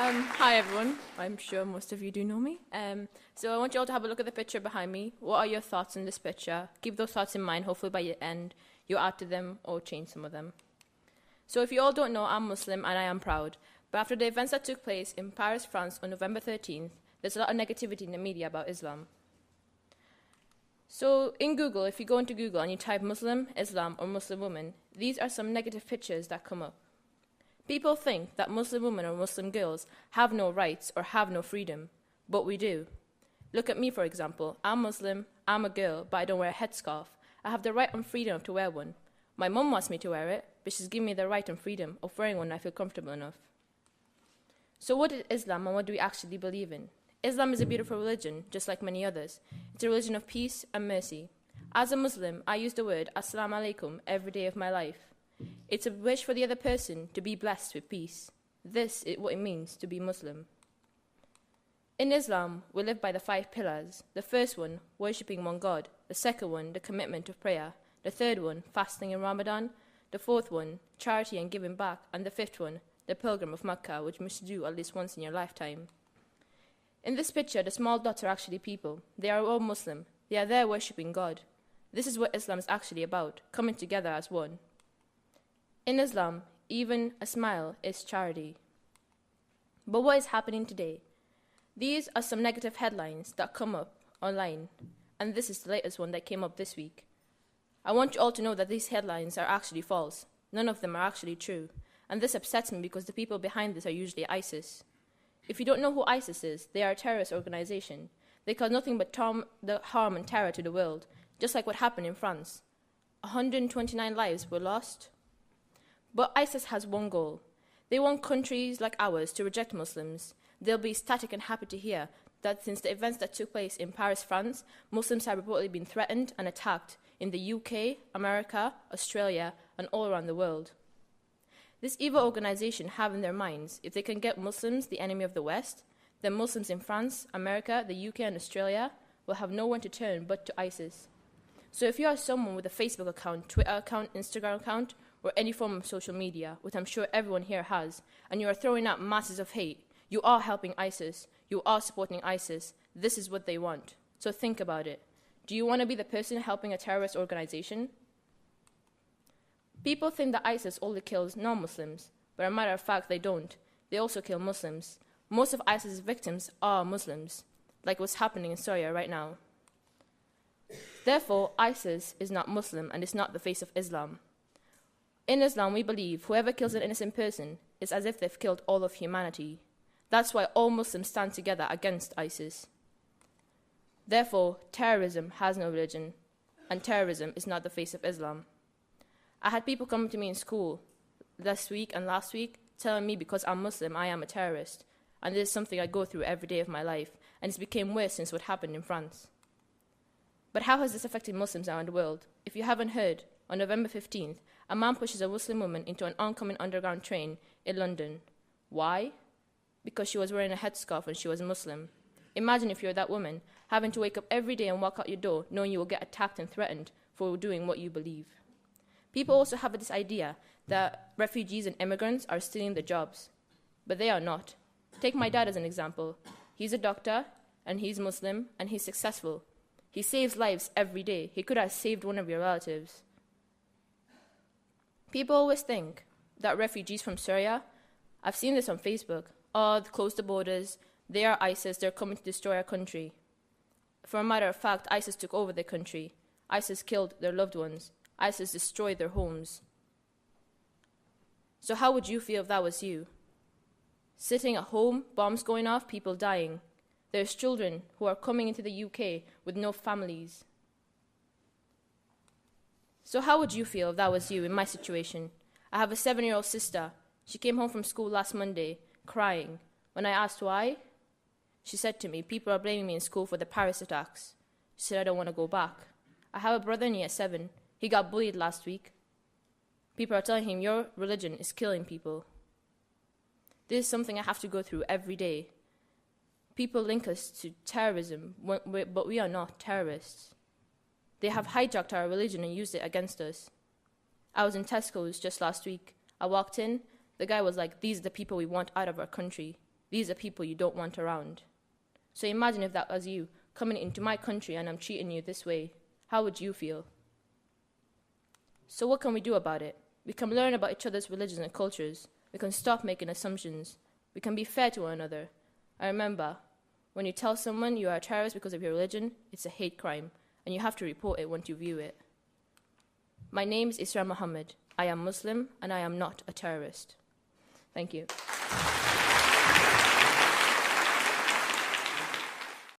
Hi everyone, I'm sure most of you do know me. So I want you all to have a look at the picture behind me. What are your thoughts on this picture? Keep those thoughts in mind, hopefully by the end you'll add to them or change some of them. So if you all don't know, I'm Muslim and I am proud. But after the events that took place in Paris, France on November 13th, there's a lot of negativity in the media about Islam. So in Google, if you go into Google and you type Muslim, Islam or Muslim woman, these are some negative pictures that come up. People think that Muslim women or Muslim girls have no rights or have no freedom, but we do. Look at me, for example. I'm Muslim, I'm a girl, but I don't wear a headscarf. I have the right and freedom to wear one. My mum wants me to wear it, but she's given me the right and freedom of wearing one when I feel comfortable enough. So what is Islam and what do we actually believe in? Islam is a beautiful religion, just like many others. It's a religion of peace and mercy. As a Muslim, I use the word Assalamu alaikum every day of my life. It's a wish for the other person to be blessed with peace. This is what it means to be Muslim. In Islam, we live by the 5 pillars. The first one, worshipping one God. The second one, the commitment of prayer. The third one, fasting in Ramadan. The fourth one, charity and giving back. And the fifth one, the pilgrim of Mecca, which you must do at least once in your lifetime. In this picture, the small dots are actually people. They are all Muslim. They are there worshipping God. This is what Islam is actually about, coming together as one. In Islam, even a smile is charity. But what is happening today? These are some negative headlines that come up online, and this is the latest one that came up this week. I want you all to know that these headlines are actually false. None of them are actually true, and this upsets me because the people behind this are usually ISIS. If you don't know who ISIS is, they are a terrorist organization. They cause nothing but harm and terror to the world, just like what happened in France. 129 lives were lost. But ISIS has one goal. They want countries like ours to reject Muslims. They'll be ecstatic and happy to hear that since the events that took place in Paris, France, Muslims have reportedly been threatened and attacked in the UK, America, Australia, and all around the world. This evil organization have in their minds, if they can get Muslims, the enemy of the West, then Muslims in France, America, the UK, and Australia will have no one to turn but to ISIS. So if you are someone with a Facebook account, Twitter account, Instagram account, or any form of social media, which I'm sure everyone here has, and you are throwing out masses of hate, you are helping ISIS, you are supporting ISIS. This is what they want. So think about it. Do you want to be the person helping a terrorist organization? People think that ISIS only kills non-Muslims, but as a matter of fact, they don't. They also kill Muslims. Most of ISIS's victims are Muslims, like what's happening in Syria right now. Therefore, ISIS is not Muslim and is not the face of Islam. In Islam, we believe whoever kills an innocent person is as if they've killed all of humanity. That's why all Muslims stand together against ISIS. Therefore, terrorism has no religion, and terrorism is not the face of Islam. I had people come to me in school this week and last week telling me because I'm Muslim, I am a terrorist. And this is something I go through every day of my life, and it's become worse since what happened in France. But how has this affected Muslims around the world? If you haven't heard, on November 15th, a man pushes a Muslim woman into an oncoming underground train in London. Why? Because she was wearing a headscarf and she was Muslim. Imagine if you're that woman, having to wake up every day and walk out your door knowing you will get attacked and threatened for doing what you believe. People also have this idea that refugees and immigrants are stealing the jobs, but they are not. Take my dad as an example. He's a doctor, and he's Muslim, and he's successful. He saves lives every day. He could have saved one of your relatives. People always think that refugees from Syria, I've seen this on Facebook, close the borders, they are ISIS, they're coming to destroy our country. For a matter of fact, ISIS took over their country. ISIS killed their loved ones. ISIS destroyed their homes. So how would you feel if that was you? Sitting at home, bombs going off, people dying. There's children who are coming into the UK with no families. So how would you feel if that was you in my situation? I have a 7-year-old sister. She came home from school last Monday, crying. When I asked why, she said to me, people are blaming me in school for the Paris attacks. She said, I don't want to go back. I have a brother in year 7. He got bullied last week. People are telling him, your religion is killing people. This is something I have to go through every day. People link us to terrorism, but we are not terrorists. They have hijacked our religion and used it against us. I was in Tesco's just last week. I walked in. The guy was like, these are the people we want out of our country. these are people you don't want around. So imagine if that was you coming into my country and I'm treating you this way. How would you feel? So what can we do about it? We can learn about each other's religions and cultures. We can stop making assumptions. We can be fair to one another. And remember, when you tell someone you are a terrorist because of your religion, it's a hate crime, and you have to report it once you view it. My name is Isra Muhammad. I am Muslim, and I am not a terrorist. Thank you.